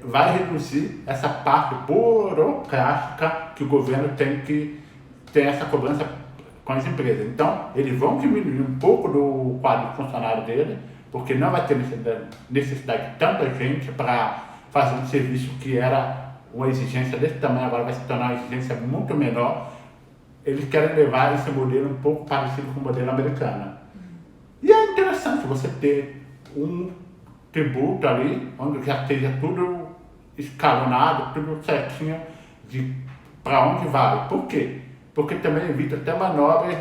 vai reduzir essa parte burocrática que o governo tem essa cobrança com as empresas. Então, eles vão diminuir um pouco do quadro de funcionário dele, porque não vai ter necessidade de tanta gente para fazer um serviço que era uma exigência desse tamanho, agora vai se tornar uma exigência muito menor. Eles querem levar esse modelo um pouco parecido com o modelo americano. E é interessante você ter um tributo ali, onde já esteja tudo escalonado, tudo certinho de para onde vai. Por quê? Porque também evita até manobras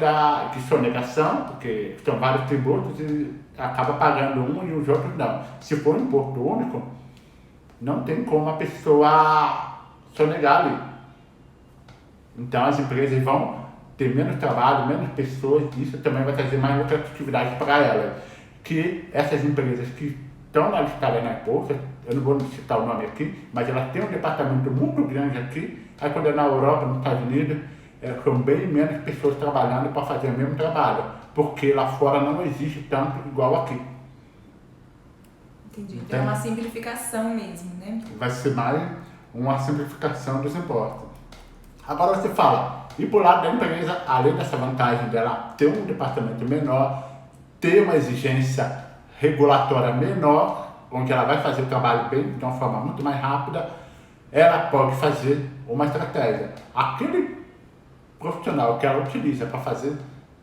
de sonegação, porque são vários tributos e acaba pagando um e os outros não. Se for um imposto único, não tem como a pessoa sonegar ali. Então as empresas vão ter menos trabalho, menos pessoas, e isso também vai trazer mais outra atividade para elas. Que essas empresas que estão na listada na bolsa, eu não vou citar o nome aqui, mas elas têm um departamento muito grande aqui, aí quando é na Europa, nos Estados Unidos, são bem menos pessoas trabalhando para fazer o mesmo trabalho, porque lá fora não existe tanto igual aqui. Entendi. Então é uma simplificação mesmo, né? Vai ser mais uma simplificação dos impostos. Agora você fala, e por lado da empresa, além dessa vantagem dela ter um departamento menor, ter uma exigência regulatória menor, onde ela vai fazer o trabalho bem, de uma forma muito mais rápida, ela pode fazer uma estratégia. Aquele profissional que ela utiliza para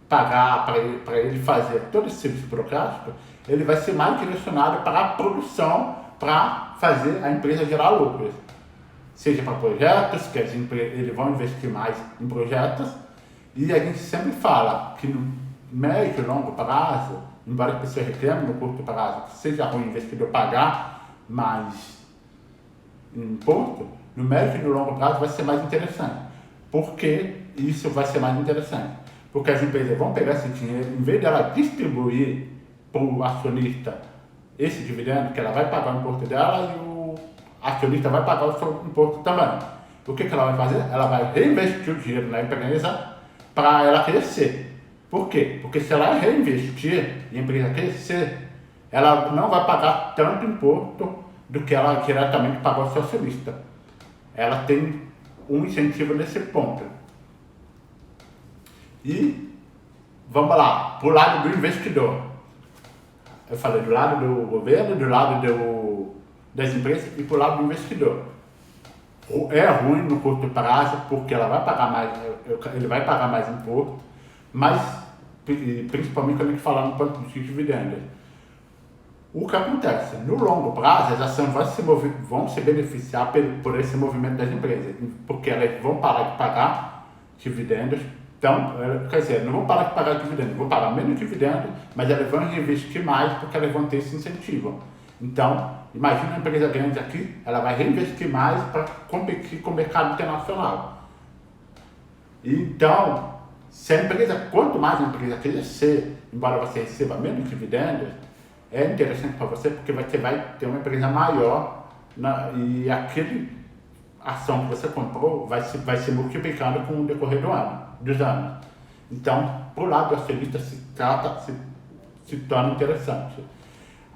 pagar para ele fazer todo esse serviço burocrático, ele vai ser mais direcionado para a produção, para fazer a empresa gerar lucros. Seja para projetos, que eles vão investir mais em projetos, e a gente sempre fala que no médio e longo prazo, embora as pessoas reclamem no curto prazo, que seja ruim o investidor pagar mais imposto, no médio e no longo prazo vai ser mais interessante. Por que isso vai ser mais interessante? Porque as empresas vão pegar esse dinheiro, em vez dela distribuir para o acionista esse dividendo, que ela vai pagar o imposto dela e o acionista vai pagar o seu imposto também. O que ela vai fazer? Ela vai reinvestir o dinheiro na empresa para ela crescer. Por quê? Porque se ela reinvestir e a empresa crescer, ela não vai pagar tanto imposto do que ela diretamente pagou ao seu acionista. Ela tem um incentivo nesse ponto. E vamos lá, para o lado do investidor. Eu falei do lado do governo, do lado das empresas e para o lado do investidor. É ruim no curto prazo porque ela vai pagar mais, ele vai pagar mais imposto, mas principalmente quando a gente fala no ponto de dividendos. O que acontece? No longo prazo, as ações vão se beneficiar por esse movimento das empresas, porque elas vão parar de pagar dividendos. Então, quer dizer, não vão parar de pagar dividendos, vão pagar menos dividendos, mas elas vão reinvestir mais porque elas vão ter esse incentivo. Então, imagina uma empresa grande aqui, ela vai reinvestir mais para competir com o mercado internacional. Então, quanto mais a empresa crescer, embora você receba menos dividendos, é interessante para você porque você vai ter uma empresa maior e aquele ação que você comprou vai se multiplicando com o decorrer dos anos. Então, por lado do acionista se torna interessante.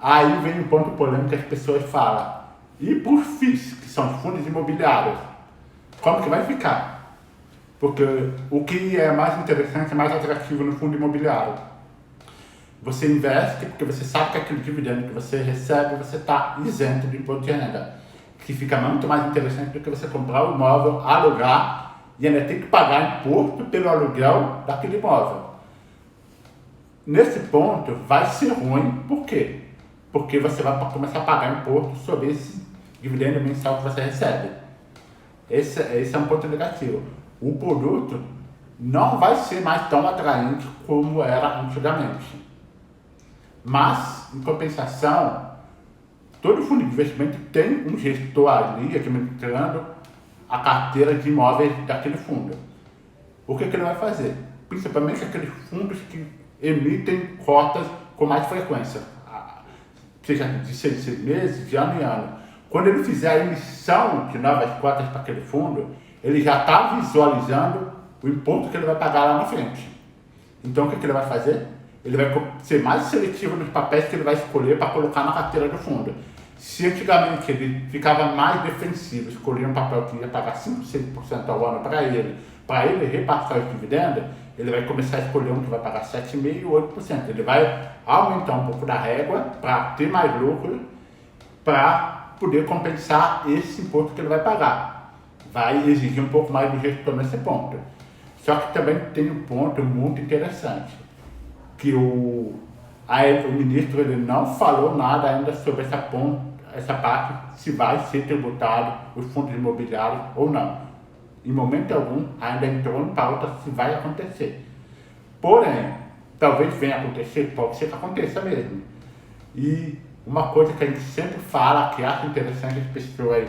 Aí vem um ponto polêmico que as pessoas falam. E por FIIs, que são os fundos imobiliários, como que vai ficar? Porque o que é mais interessante, mais atrativo no fundo imobiliário, você investe porque você sabe que aquele dividendo que você recebe, você está isento de imposto de renda, que fica muito mais interessante do que você comprar o imóvel, alugar e ainda ter que pagar imposto pelo aluguel daquele imóvel. Nesse ponto vai ser ruim, por quê? Porque você vai começar a pagar imposto sobre esse dividendo mensal que você recebe. Esse é um ponto negativo. O produto não vai ser mais tão atraente como era antigamente. Mas, em compensação, todo fundo de investimento tem um gestor ali administrando a carteira de imóveis daquele fundo. O que ele vai fazer? Principalmente aqueles fundos que emitem cotas com mais frequência, seja de 6 meses, de ano em ano. Quando ele fizer a emissão de novas cotas para aquele fundo, ele já está visualizando o imposto que ele vai pagar lá na frente. Então, o que ele vai fazer? ele vai ser mais seletivo nos papéis que ele vai escolher para colocar na carteira do fundo. Se antigamente ele ficava mais defensivo, escolhia um papel que ia pagar 5, 6% ao ano para ele repassar os dividendos, ele vai começar a escolher um que vai pagar 7,5% ou 8%. Ele vai aumentar um pouco da régua para ter mais lucro, para poder compensar esse imposto que ele vai pagar. Vai exigir um pouco mais do gestor nesse ponto. Só que também tem um ponto muito interessante, que o ministro ele não falou nada ainda sobre essa parte, se vai ser tributado os fundos imobiliários ou não. Em momento algum, ainda entrou em pauta se vai acontecer. Porém, talvez venha a acontecer, pode ser que aconteça mesmo. E uma coisa que a gente sempre fala, que acho interessante as pessoas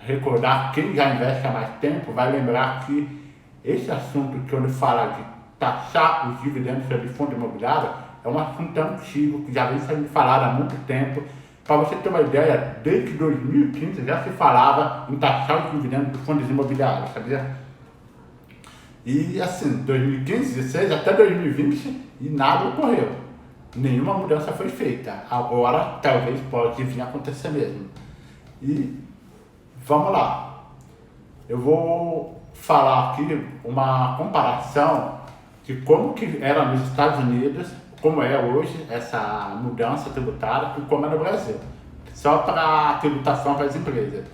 recordar, quem já investe há mais tempo, vai lembrar que esse assunto que ele fala de taxar os dividendos sobre fundo imobiliário é um assunto antigo, que já vem sendo falado há muito tempo. Para você ter uma ideia, desde 2015 já se falava em taxar os dividendos dos fundos imobiliários, sabia? E assim, 2015, 2016 até 2020 e nada ocorreu. Nenhuma mudança foi feita. Agora talvez pode vir a acontecer mesmo. E vamos lá. Eu vou falar aqui uma comparação de como que era nos Estados Unidos, como é hoje essa mudança tributária e como é no Brasil. Só para a tributação para as empresas.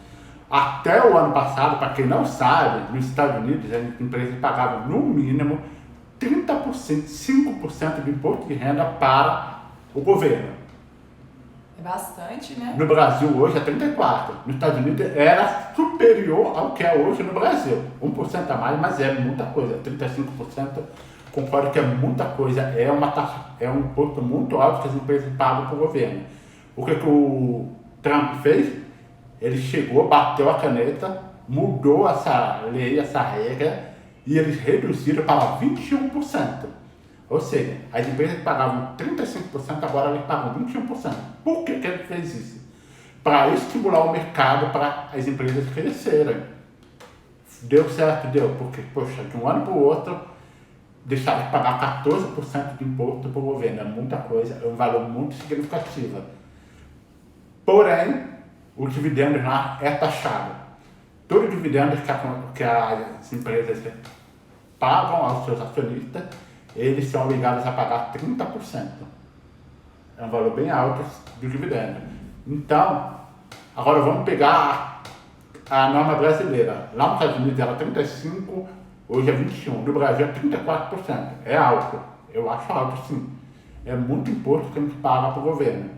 Até o ano passado, para quem não sabe, nos Estados Unidos as empresas pagavam no mínimo 30%, 5% de imposto de renda para o governo. É bastante, né? No Brasil hoje é 34%. Nos Estados Unidos era superior ao que é hoje no Brasil. 1% a mais, mas é muita coisa. 35%. Concordo que é muita coisa, é uma taxa, é um imposto muito alto que as empresas pagam para o governo. O que o Trump fez? Ele chegou, bateu a caneta, mudou essa lei, essa regra, e eles reduziram para 21%. Ou seja, as empresas que pagavam 35%, agora eles pagam 21%. Por que ele fez isso? Para estimular o mercado, para as empresas crescerem. Deu certo? Deu, porque, poxa, de um ano para o outro, deixar de pagar 14% de imposto para o governo. É muita coisa, é um valor muito significativo. Porém, o dividendo lá é taxado. Todo dividendo que as empresas pagam aos seus acionistas, eles são obrigados a pagar 30%. É um valor bem alto do dividendo. Então, agora vamos pegar a norma brasileira. Lá nos Estados Unidos era 35%, hoje é 21%, no Brasil é 34%. É alto, eu acho alto sim. É muito imposto que a gente paga para o governo.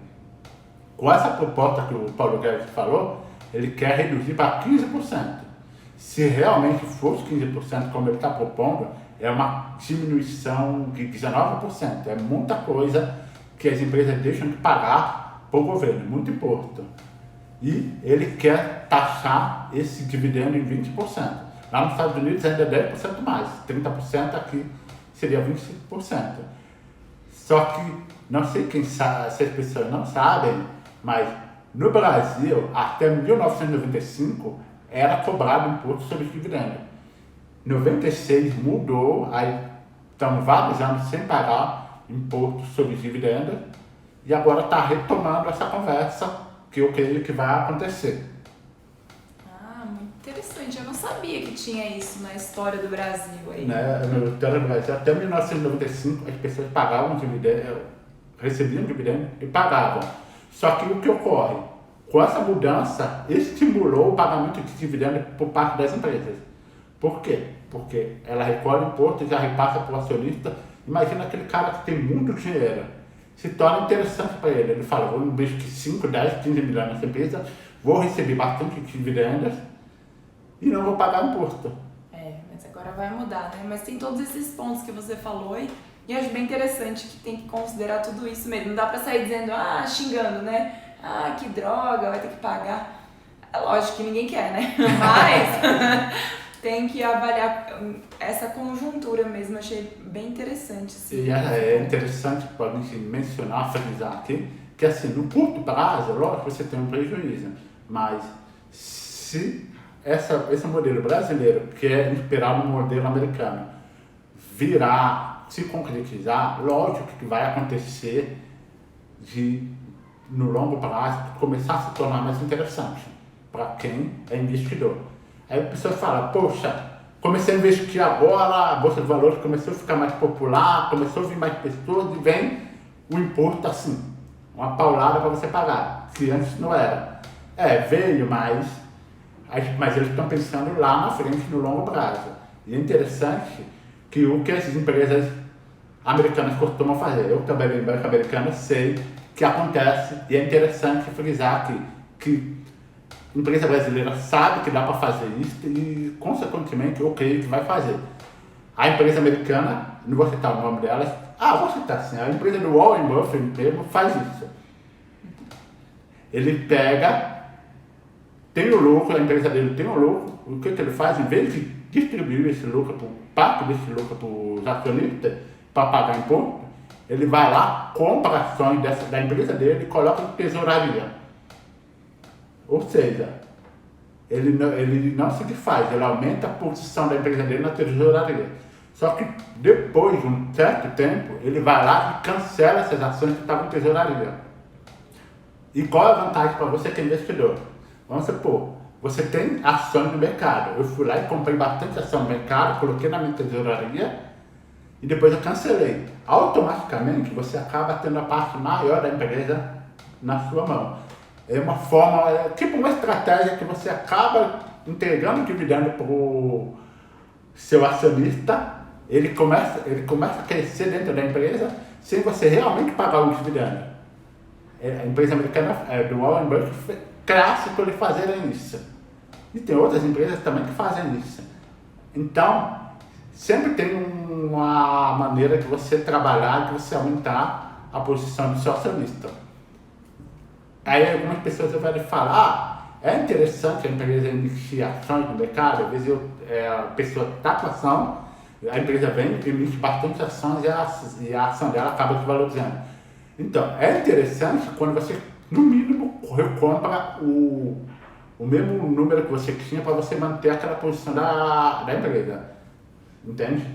Com essa proposta que o Paulo Guedes falou, ele quer reduzir para 15%. Se realmente fosse 15%, como ele está propondo, é uma diminuição de 19%. É muita coisa que as empresas deixam de pagar para o governo, muito imposto. E ele quer taxar esse dividendo em 20%. Lá nos Estados Unidos ainda é 10% mais, 30% aqui seria 25%. Só que, não sei quem sabe, se as pessoas não sabem, mas no Brasil, até 1995, era cobrado imposto sobre dividendo. Em 96 mudou, aí estamos vários anos sem pagar imposto sobre dividendo, e agora está retomando essa conversa, que eu creio que vai acontecer. Interessante, eu não sabia que tinha isso na história do Brasil aí. Na história do Brasil, até 1995, as pessoas pagavam dividendo, recebiam dividendo e pagavam. Só que o que ocorre? Com essa mudança, estimulou o pagamento de dividendo por parte das empresas. Por quê? Porque ela recolhe imposto e já repassa para o acionista. Imagina aquele cara que tem muito dinheiro. Se torna interessante para ele. Ele fala, vou investir 5, 10, 15 milhões nessa empresa, vou receber bastante dividendos e não vou pagar imposto. Mas agora vai mudar, né? Mas tem todos esses pontos que você falou e acho bem interessante que tem que considerar tudo isso mesmo. Não dá pra sair dizendo, xingando, né? Que droga, vai ter que pagar. É lógico que ninguém quer, né? Mas tem que avaliar essa conjuntura mesmo. Achei bem interessante. Assim. E é interessante, pode mencionar, frisar aqui, que assim, no curto prazo, lógico, você tem um prejuízo. Mas se esse modelo brasileiro, que é inspirado no modelo americano, virar se concretizar, lógico que vai acontecer de, no longo prazo, começar a se tornar mais interessante para quem é investidor. Aí a pessoa fala, poxa, comecei a investir agora, a Bolsa de Valores começou a ficar mais popular, começou a vir mais pessoas e vem o imposto assim, uma paulada para você pagar, que antes não era. Veio, mas eles estão pensando lá na frente, no longo prazo. E é interessante que o que as empresas americanas costumam fazer, eu trabalhei em banco americano, sei que acontece, e é interessante frisar aqui, que a empresa brasileira sabe que dá para fazer isso e, consequentemente, eu creio que vai fazer. A empresa americana, não vou citar o nome delas, vou citar assim, a empresa do Warren Buffett mesmo faz isso. Ele pega, tem o lucro, a empresa dele tem o lucro, o que ele faz? Em vez de distribuir esse lucro, parte desse lucro para os acionistas, para pagar imposto, ele vai lá, compra ações da empresa dele e coloca em tesouraria. Ou seja, ele não se desfaz, ele aumenta a posição da empresa dele na tesouraria. Só que depois de um certo tempo, ele vai lá e cancela essas ações que estavam em tesouraria. E qual é a vantagem para você que é investidor? Vamos supor, você tem ações no mercado. Eu fui lá e comprei bastante ação no mercado, coloquei na minha tesouraria e depois eu cancelei. Automaticamente você acaba tendo a parte maior da empresa na sua mão. É uma forma, tipo uma estratégia que você acaba entregando dividendo para o seu acionista, ele começa a crescer dentro da empresa sem você realmente pagar o dividendo. A empresa americana do Warren Buffett é clássico de fazerem isso. E tem outras empresas também que fazem isso. Então, sempre tem uma maneira de você trabalhar, de você aumentar a posição do seu acionista. Aí algumas pessoas vão falar, é interessante a empresa emitir ações no mercado, às vezes a pessoa está com ação, a empresa vem, emite bastante ações e a ação dela acaba desvalorizando. Então, é interessante quando você, no mínimo, recompra o mesmo número que você tinha para você manter aquela posição da empresa. Entende?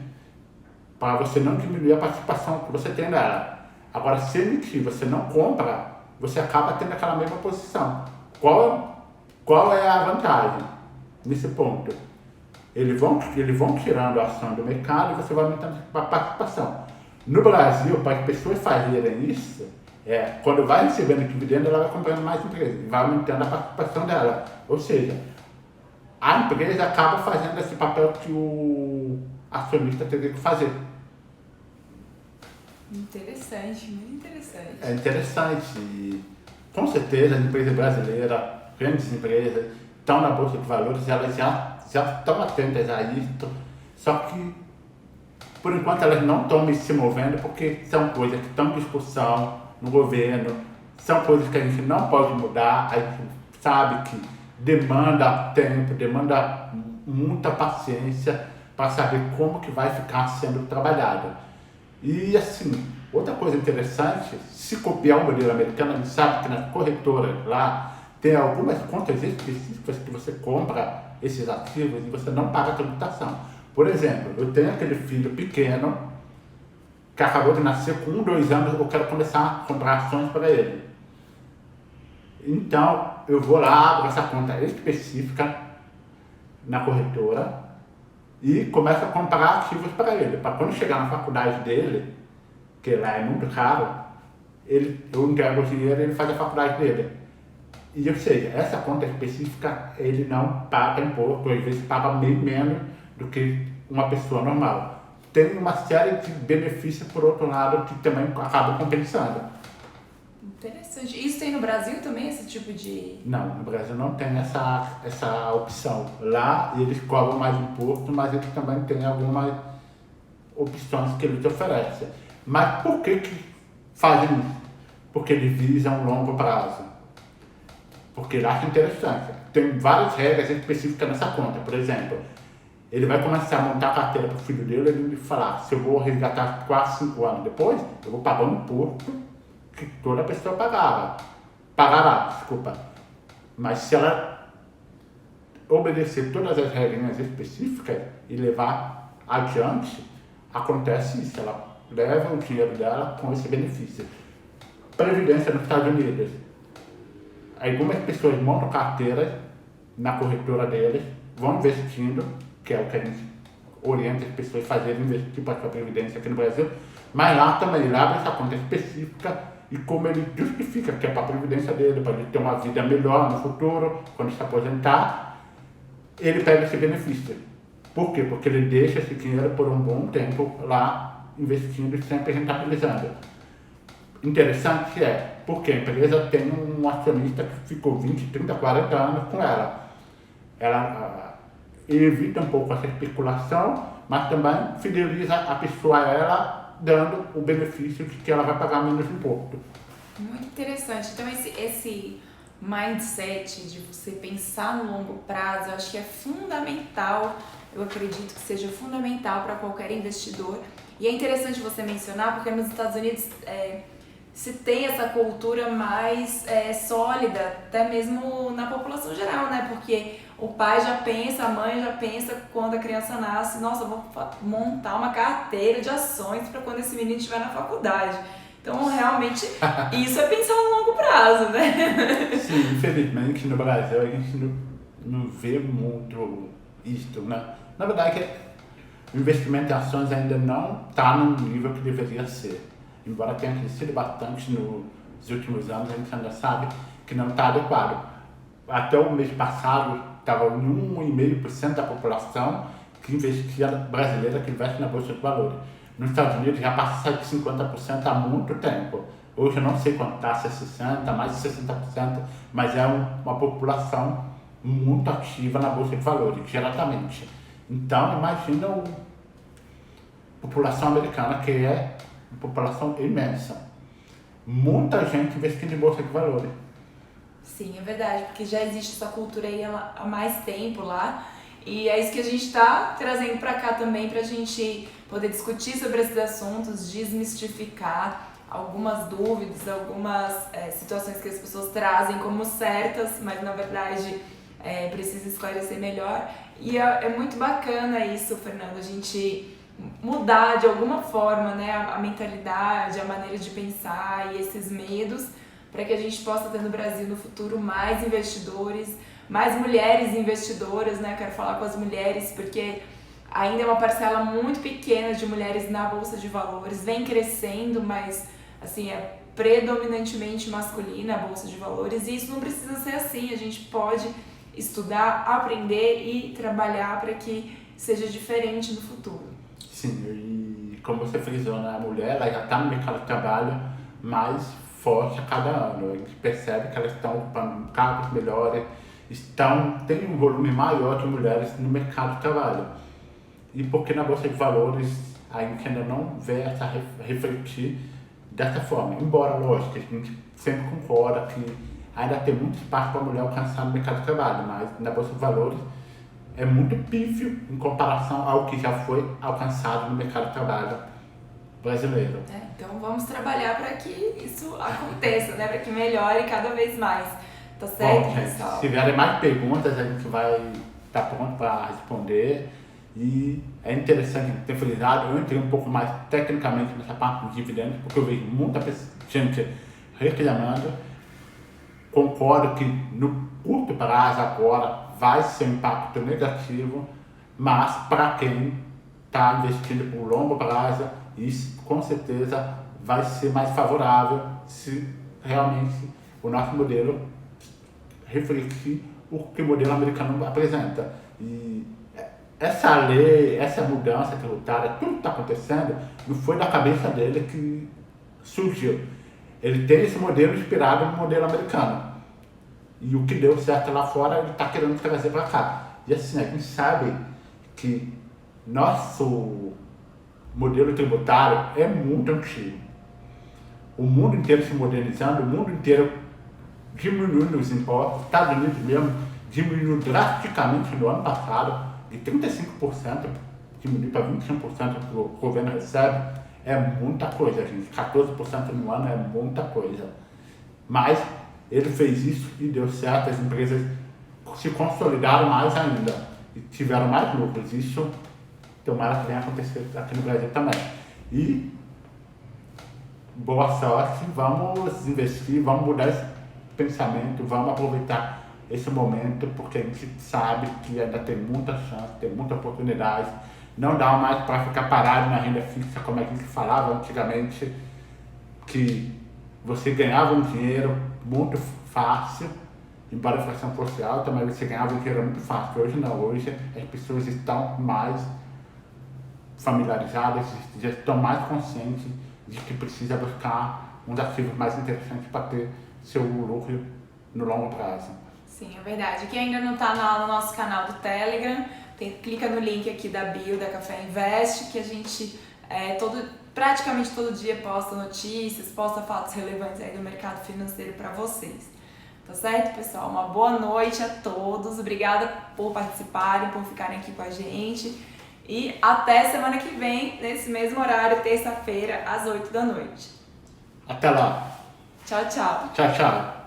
Para você não diminuir a participação que você tem nela. Agora, se emitir, você não compra, você acaba tendo aquela mesma posição. Qual é a vantagem nesse ponto? Eles vão tirando a ação do mercado e você vai aumentando a participação. No Brasil, para as pessoas fazerem isso, quando vai recebendo dividendo, ela vai comprando mais empresas e vai aumentando a participação dela. Ou seja, a empresa acaba fazendo esse papel que o acionista teria que fazer. Interessante, muito interessante. É interessante. E, com certeza, as empresas brasileiras, grandes empresas, estão na Bolsa de Valores, elas já estão atentas a isso. Só que, por enquanto, elas não estão se movendo porque são coisas que estão em discussão no governo, são coisas que a gente não pode mudar, a gente sabe que demanda tempo, demanda muita paciência para saber como que vai ficar sendo trabalhado. E assim, outra coisa interessante, se copiar o modelo americano, a gente sabe que nas corretoras lá tem algumas contas específicas que você compra esses ativos e você não paga tributação. Por exemplo, eu tenho aquele filho pequeno que acabou de nascer com 1, 2 anos, eu quero começar a comprar ações para ele. Então, eu vou lá, abro essa conta específica na corretora e começo a comprar ativos para ele. Para quando chegar na faculdade dele, que lá é muito caro, eu entrego o dinheiro e ele faz a faculdade dele. E, ou seja, essa conta específica, ele não paga imposto, às vezes paga meio menos do que uma pessoa normal. Tem uma série de benefícios, por outro lado, que também acabam compensando. Interessante. Isso tem no Brasil também, esse tipo de... Não, no Brasil não tem essa opção. Lá eles cobram mais imposto, mas eles também têm algumas opções que eles oferecem. Mas por que fazem isso? Porque eles visam longo prazo. Porque eles acham interessante. Tem várias regras específicas nessa conta. Por exemplo, ele vai começar a montar a carteira para o filho dele, ele vai falar, se eu vou resgatar 4, 5 anos depois, eu vou pagar um imposto que toda pessoa pagará, desculpa. Mas se ela obedecer todas as regras específicas e levar adiante, acontece isso, ela leva o dinheiro dela com esse benefício. Previdência nos Estados Unidos. Algumas pessoas montam carteira na corretora deles, vão investindo, que é o que a gente orienta as pessoas a fazerem, investir para a sua previdência aqui no Brasil, mas lá também ele abre essa conta específica e como ele justifica que é para a previdência dele, para ele ter uma vida melhor no futuro, quando se aposentar, ele pega esse benefício. Por quê? Porque ele deixa esse dinheiro por um bom tempo lá investindo e sempre rentabilizando. Interessante porque a empresa tem um acionista que ficou 20, 30, 40 anos com ela. Ela evita um pouco essa especulação, mas também fideliza a pessoa a ela, dando o benefício de que ela vai pagar menos imposto. Muito interessante. Então esse mindset de você pensar no longo prazo, eu acho que é fundamental, eu acredito que seja fundamental para qualquer investidor. E é interessante você mencionar, porque nos Estados Unidos se tem essa cultura mais sólida, até mesmo na população geral, né? Porque o pai já pensa, a mãe já pensa quando a criança nasce, nossa, eu vou montar uma carteira de ações para quando esse menino estiver na faculdade. Então, realmente, isso é pensar no longo prazo, né? Sim, infelizmente no Brasil a gente não vê muito isso, né? Na verdade, o investimento em ações ainda não está no nível que deveria ser. Embora tenha crescido bastante nos últimos anos, a gente ainda sabe que não está adequado. Até o mês passado, estava em 1,5% da população que investia, brasileira que investe na Bolsa de Valores. Nos Estados Unidos já passa de 50% há muito tempo. Hoje eu não sei quanto está, se é 60%, mais de 60%, mas é uma população muito ativa na Bolsa de Valores, diretamente. Então, imagina a população americana, que é uma população imensa. Muita gente investindo em Bolsa de Valores. Sim, é verdade, porque já existe essa cultura aí há mais tempo lá. E é isso que a gente está trazendo para cá também, para a gente poder discutir sobre esses assuntos, desmistificar algumas dúvidas, algumas situações que as pessoas trazem como certas, mas na verdade precisa esclarecer melhor. E é muito bacana isso, Fernando, a gente mudar de alguma forma, né, a mentalidade, a maneira de pensar e esses medos, para que a gente possa ter no Brasil no futuro mais investidores, mais mulheres investidoras, né? Quero falar com as mulheres porque ainda é uma parcela muito pequena de mulheres na Bolsa de Valores, vem crescendo, mas assim, é predominantemente masculina a Bolsa de Valores e isso não precisa ser assim, a gente pode estudar, aprender e trabalhar para que seja diferente no futuro. Sim, e como você frisou, né, a mulher ela já está no mercado de trabalho mais forte a cada ano. A gente percebe que elas estão ocupando cargos melhores, tem um volume maior de mulheres no mercado de trabalho. E porque na Bolsa de Valores a gente ainda não vê essa refletir dessa forma. Embora, lógico, a gente sempre concorda que ainda tem muito espaço para a mulher alcançar no mercado de trabalho, mas na Bolsa de Valores é muito pífio em comparação ao que já foi alcançado no mercado de trabalho brasileiro. Então vamos trabalhar para que isso aconteça, né? Para que melhore cada vez mais. Tá certo, bom, pessoal? Se tiverem mais perguntas, a gente vai estar pronto para responder. E é interessante ter frisado, eu entrei um pouco mais tecnicamente nessa parte dos dividendos, porque eu vejo muita gente reclamando. Concordo que no curto prazo agora vai ser um impacto negativo, mas para quem está investindo por longo prazo, isso com certeza vai ser mais favorável se realmente o nosso modelo refletir o que o modelo americano apresenta. E essa lei, essa mudança tributária, tudo que está acontecendo, não foi da cabeça dele que surgiu. Ele tem esse modelo inspirado no modelo americano. E o que deu certo lá fora, ele está querendo trazer para cá. E assim, a gente sabe que nosso modelo tributário é muito antigo. O mundo inteiro se modernizando, o mundo inteiro diminuindo os impostos. Estados Unidos mesmo diminuiu drasticamente no ano passado, de 35% diminuiu para 21% que o governo recebe. É muita coisa, gente. 14% no ano é muita coisa. Mas ele fez isso e deu certo, as empresas se consolidaram mais ainda e tiveram mais lucros. Isso tomara que venha acontecer aqui no Brasil também. E boa sorte, vamos investir, vamos mudar esse pensamento, vamos aproveitar esse momento, porque a gente sabe que ainda tem muita chance, tem muita oportunidade. Não dá mais para ficar parado na renda fixa, como a gente falava antigamente, que você ganhava um dinheiro muito fácil, embora a inflação fosse alta, mas você ganhava um dinheiro muito fácil. Hoje não, hoje as pessoas estão mais familiarizadas, já estão mais conscientes de que precisa buscar uns ativos mais interessantes para ter seu lucro no longo prazo. Sim, é verdade. Quem ainda não está no nosso canal do Telegram, clica no link aqui da bio da Café Invest, que a gente praticamente todo dia posta notícias, posta fatos relevantes aí do mercado financeiro para vocês. Tá certo, pessoal? Uma boa noite a todos. Obrigada por participarem, por ficarem aqui com a gente. E até semana que vem, nesse mesmo horário, terça-feira, às 8 da noite. Até lá. Tchau, tchau. Tchau, tchau.